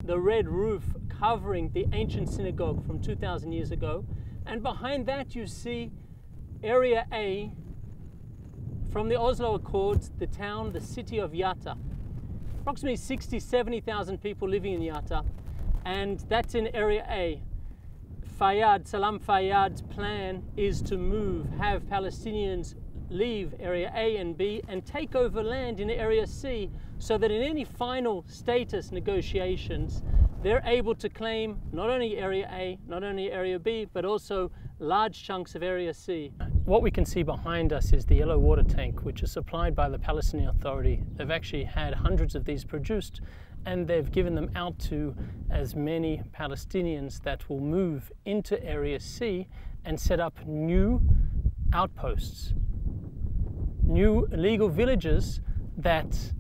the red roof covering the ancient synagogue from 2,000 years ago. And behind that you see Area A from the Oslo Accords, the town, the city of Yatta. Approximately 70,000 people living in Yatta, and that's in Area A. Salam Fayyad's plan is to have Palestinians leave Area A and B and take over land in Area C, so that in any final status negotiations, they're able to claim not only Area A, not only Area B, but also large chunks of Area C. What we can see behind us is the yellow water tank, which is supplied by the Palestinian Authority. They've actually had hundreds of these produced, and they've given them out to as many Palestinians that will move into Area C and set up new outposts, new illegal villages that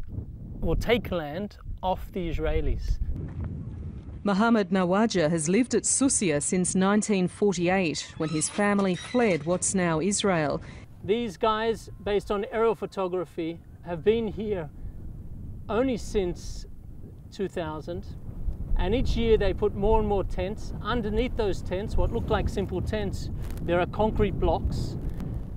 will take land off the Israelis. Mohammed Nawaja has lived at Susiya since 1948, when his family fled what's now Israel. These guys, based on aerial photography, have been here only since 2000, and each year they put more and more tents. Underneath those tents, what look like simple tents, there are concrete blocks.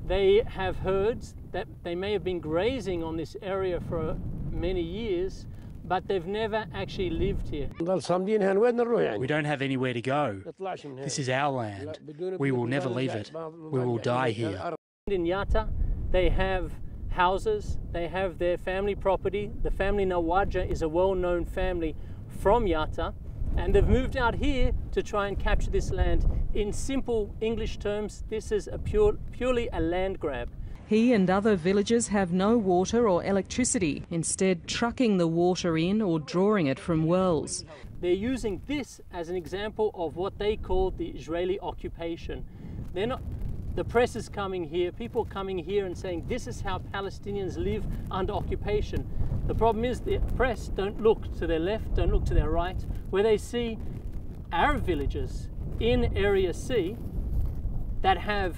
They have herds that they may have been grazing on this area for many years, but they've never actually lived here. We don't have anywhere to go. This is our land. We will never leave it. We will die here. In Yatta, they have houses, they have their family property. The family Nawaja is a well-known family from Yatta, and they've moved out here to try and capture this land. In simple English terms, this is purely a land grab. He and other villagers have no water or electricity, instead trucking the water in or drawing it from wells. They're using this as an example of what they call the Israeli occupation. The press is coming here, people coming here and saying this is how Palestinians live under occupation. The problem is the press don't look to their left, don't look to their right, where they see Arab villages in Area C that have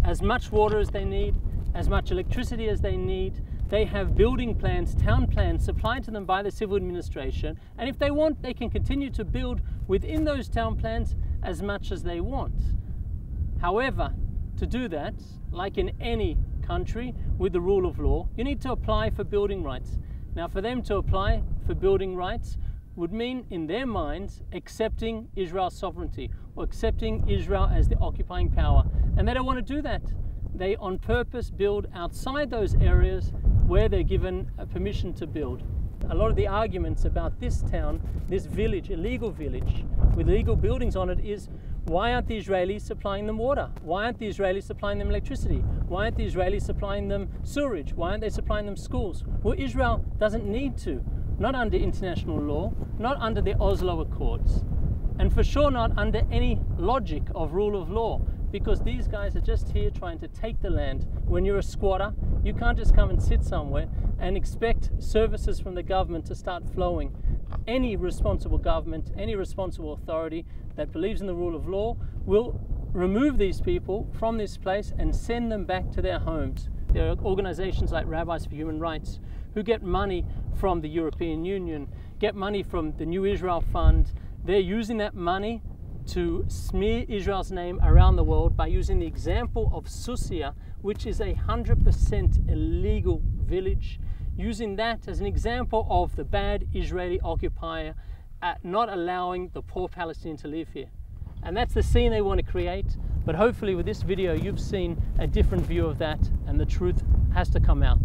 as much water as they need, as much electricity as they need. They have building plans, town plans supplied to them by the civil administration, and if they want, they can continue to build within those town plans as much as they want. However, to do that, like in any country with the rule of law, you need to apply for building rights. Now, for them to apply for building rights would mean, in their minds, accepting Israel's sovereignty or accepting Israel as the occupying power. And they don't want to do that. They on purpose build outside those areas where they're given a permission to build. A lot of the arguments about this town, this village, illegal village, with illegal buildings on it is, why aren't the Israelis supplying them water? Why aren't the Israelis supplying them electricity? Why aren't the Israelis supplying them sewerage? Why aren't they supplying them schools? Well, Israel doesn't need to. Not under international law, not under the Oslo Accords, and for sure not under any logic of rule of law, because these guys are just here trying to take the land. When you're a squatter, you can't just come and sit somewhere and expect services from the government to start flowing. Any responsible government, any responsible authority that believes in the rule of law will remove these people from this place and send them back to their homes. There are organizations like Rabbis for Human Rights who get money from the European Union, get money from the New Israel Fund. They're using that money to smear Israel's name around the world by using the example of Susiya, which is 100% illegal village, using that as an example of the bad Israeli occupier at not allowing the poor Palestinians to live here. And that's the scene they want to create, but hopefully with this video you've seen a different view of that, and the truth has to come out.